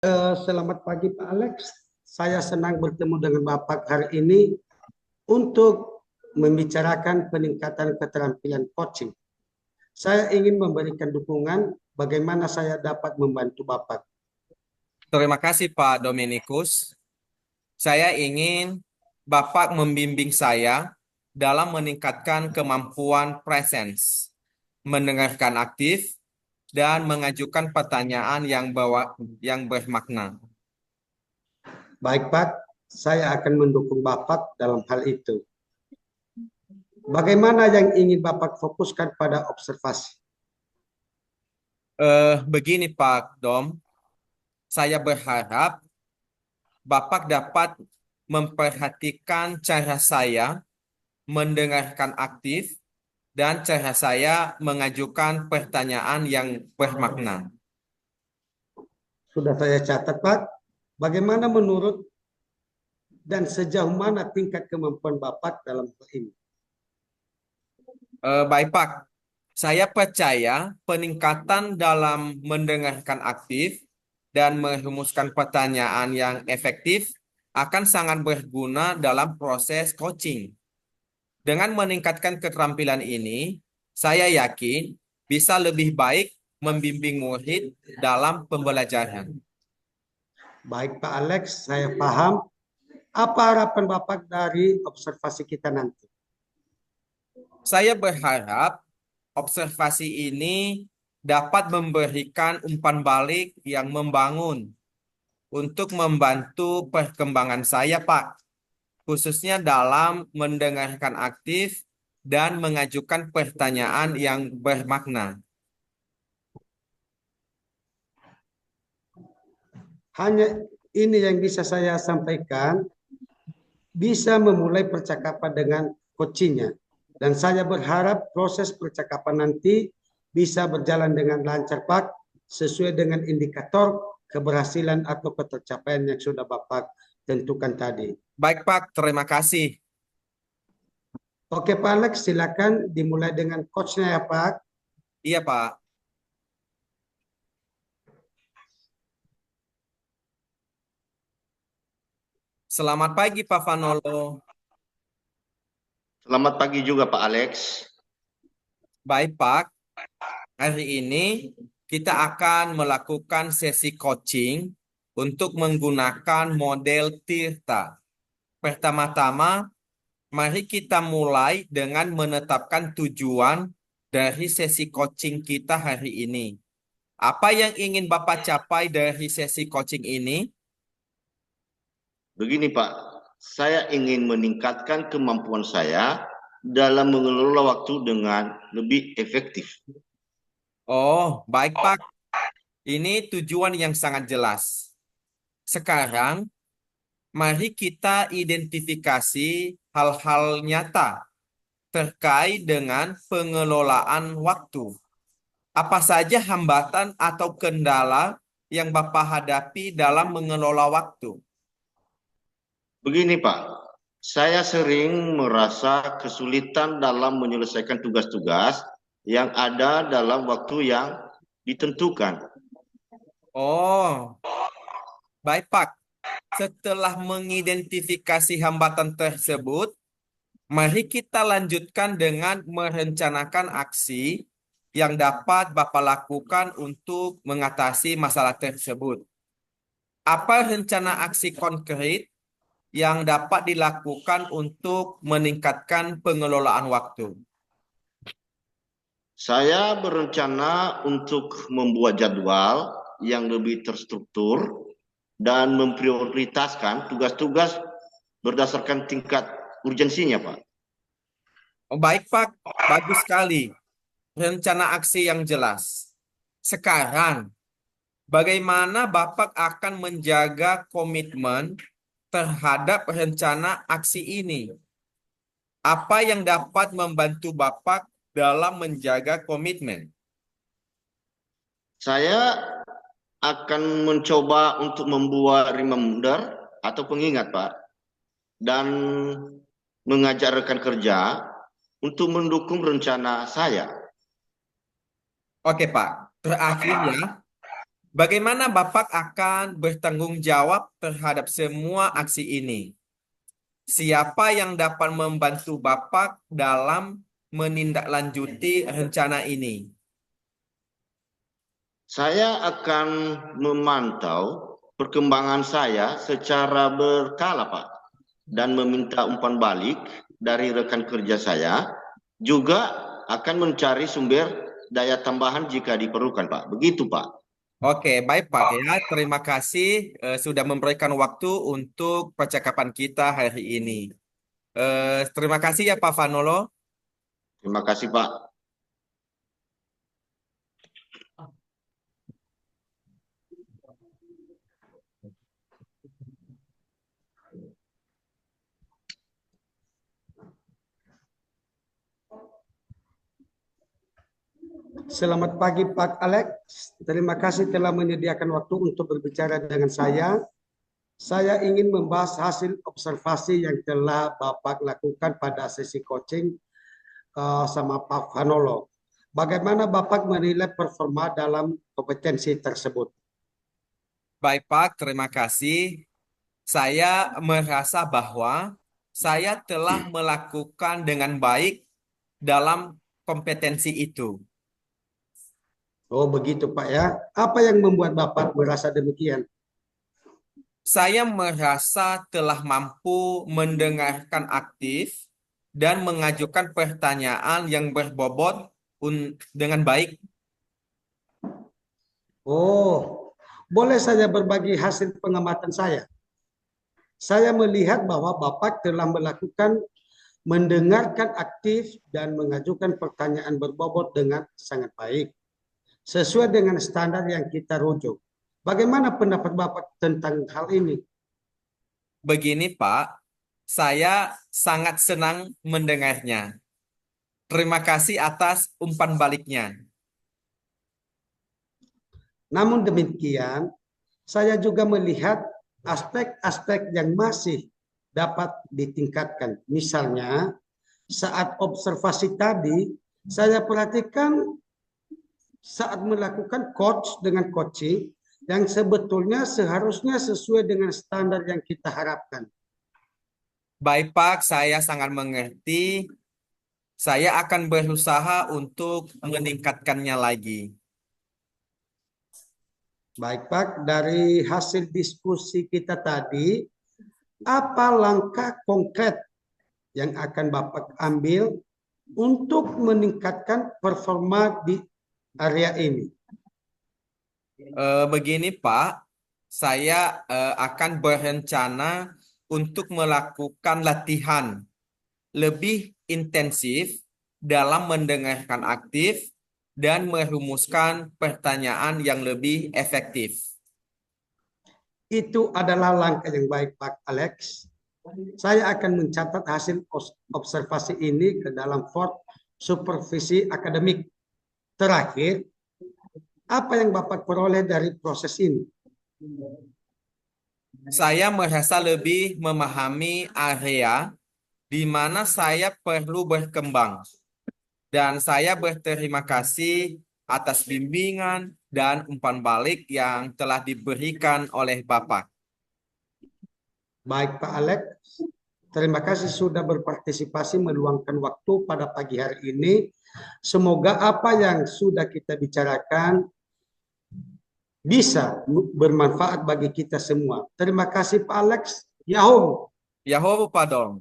Selamat pagi Pak Alex. Saya senang bertemu dengan Bapak hari ini untuk membicarakan peningkatan keterampilan coaching. Saya ingin memberikan dukungan bagaimana saya dapat membantu Bapak. Terima kasih Pak Dominikus. Saya ingin Bapak membimbing saya dalam meningkatkan kemampuan presence, mendengarkan aktif, dan mengajukan pertanyaan yang bermakna. Baik Pak, saya akan mendukung Bapak dalam hal itu. Bagaimana yang ingin Bapak fokuskan pada observasi? Begini Pak Dom, saya berharap Bapak dapat memperhatikan cara saya mendengarkan aktif dan cara saya mengajukan pertanyaan yang bermakna. Sudah saya catat Pak. Bagaimana menurut dan sejauh mana tingkat kemampuan Bapak dalam hal ini? Baik Pak, saya percaya peningkatan dalam mendengarkan aktif dan merumuskan pertanyaan yang efektif akan sangat berguna dalam proses coaching. Dengan meningkatkan keterampilan ini, saya yakin bisa lebih baik membimbing murid dalam pembelajaran. Baik Pak Alex, saya paham. Apa harapan Bapak dari observasi kita nanti? Saya berharap observasi ini dapat memberikan umpan balik yang membangun untuk membantu perkembangan saya, Pak, khususnya dalam mendengarkan aktif dan mengajukan pertanyaan yang bermakna. Hanya ini yang bisa saya sampaikan, bisa memulai percakapan dengan coachingnya. Dan saya berharap proses percakapan nanti bisa berjalan dengan lancar, Pak, sesuai dengan indikator keberhasilan atau ketercapaian yang sudah Bapak tentukan tadi. Baik, Pak, terima kasih. Oke, Pak Alex, silakan dimulai dengan coachnya ya, Pak. Iya, Pak. Selamat pagi, Pak Vanolo. Selamat pagi juga Pak Alex. Baik, Pak. Hari ini kita akan melakukan sesi coaching untuk menggunakan model Tirta. Pertama-tama, mari kita mulai dengan menetapkan tujuan dari sesi coaching kita hari ini. Apa yang ingin Bapak capai dari sesi coaching ini? Begini Pak, saya ingin meningkatkan kemampuan saya dalam mengelola waktu dengan lebih efektif. Oh, baik Pak. Ini tujuan yang sangat jelas. Sekarang, mari kita identifikasi hal-hal nyata terkait dengan pengelolaan waktu. Apa saja hambatan atau kendala yang Bapak hadapi dalam mengelola waktu? Begini Pak, saya sering merasa kesulitan dalam menyelesaikan tugas-tugas yang ada dalam waktu yang ditentukan. Oh, baik Pak. Setelah mengidentifikasi hambatan tersebut, mari kita lanjutkan dengan merencanakan aksi yang dapat Bapak lakukan untuk mengatasi masalah tersebut. Apa rencana aksi konkret yang dapat dilakukan untuk meningkatkan pengelolaan waktu? Saya berencana untuk membuat jadwal yang lebih terstruktur dan memprioritaskan tugas-tugas berdasarkan tingkat urgensinya, Pak. Oh, baik, Pak. Bagus sekali. Rencana aksi yang jelas. Sekarang, bagaimana Bapak akan menjaga komitmen terhadap rencana aksi ini? Apa yang dapat membantu Bapak dalam menjaga komitmen? Saya akan mencoba untuk membuat reminder atau pengingat, Pak, dan mengajak rekan kerja untuk mendukung rencana saya. Oke, Pak. Terakhir ya, Bagaimana Bapak akan bertanggung jawab terhadap semua aksi ini? Siapa yang dapat membantu Bapak dalam menindaklanjuti rencana ini? Saya akan memantau perkembangan saya secara berkala, Pak, dan meminta umpan balik dari rekan kerja saya, juga akan mencari sumber daya tambahan jika diperlukan, Pak. Begitu, Pak. Oke, baik Pak ya. Terima kasih sudah memberikan waktu untuk percakapan kita hari ini. Terima kasih ya Pak Vanolo. Terima kasih, Pak. Selamat pagi Pak Alex. Terima kasih telah menyediakan waktu untuk berbicara dengan saya. Saya ingin membahas hasil observasi yang telah Bapak lakukan pada sesi coaching sama Pak Vanolo. Bagaimana Bapak menilai performa dalam kompetensi tersebut? Baik Pak, terima kasih. Saya merasa bahwa saya telah melakukan dengan baik dalam kompetensi itu. Oh begitu Pak ya. Apa yang membuat Bapak merasa demikian? Saya merasa telah mampu mendengarkan aktif dan mengajukan pertanyaan yang berbobot dengan baik. Oh, boleh saya berbagi hasil pengamatan saya? Saya melihat bahwa Bapak telah melakukan mendengarkan aktif dan mengajukan pertanyaan berbobot dengan sangat baik. Sesuai dengan standar yang kita rujuk. Bagaimana pendapat Bapak tentang hal ini? Begini Pak, saya sangat senang mendengarnya. Terima kasih atas umpan baliknya. Namun demikian, saya juga melihat aspek-aspek yang masih dapat ditingkatkan. Misalnya, saat observasi tadi, saya perhatikan saat melakukan coach dengan coaching yang sebetulnya seharusnya sesuai dengan standar yang kita harapkan. Baik Pak, saya sangat mengerti. Saya akan berusaha untuk meningkatkannya lagi. Baik Pak, dari hasil diskusi kita tadi, apa langkah konkret yang akan Bapak ambil untuk meningkatkan performa di area ini? Begini Pak, saya akan berencana untuk melakukan latihan lebih intensif dalam mendengarkan aktif dan merumuskan pertanyaan yang lebih efektif. Itu adalah langkah yang baik Pak Alex. Saya akan mencatat hasil observasi ini ke dalam Ford supervisi akademik. Terakhir, apa yang Bapak peroleh dari proses ini? Saya merasa lebih memahami area di mana saya perlu berkembang. Dan saya berterima kasih atas bimbingan dan umpan balik yang telah diberikan oleh Bapak. Baik Pak Alex, terima kasih sudah berpartisipasi meluangkan waktu pada pagi hari ini. Semoga apa yang sudah kita bicarakan bisa bermanfaat bagi kita semua. Terima kasih Pak Alex. Yahoo. Yahoo Padong.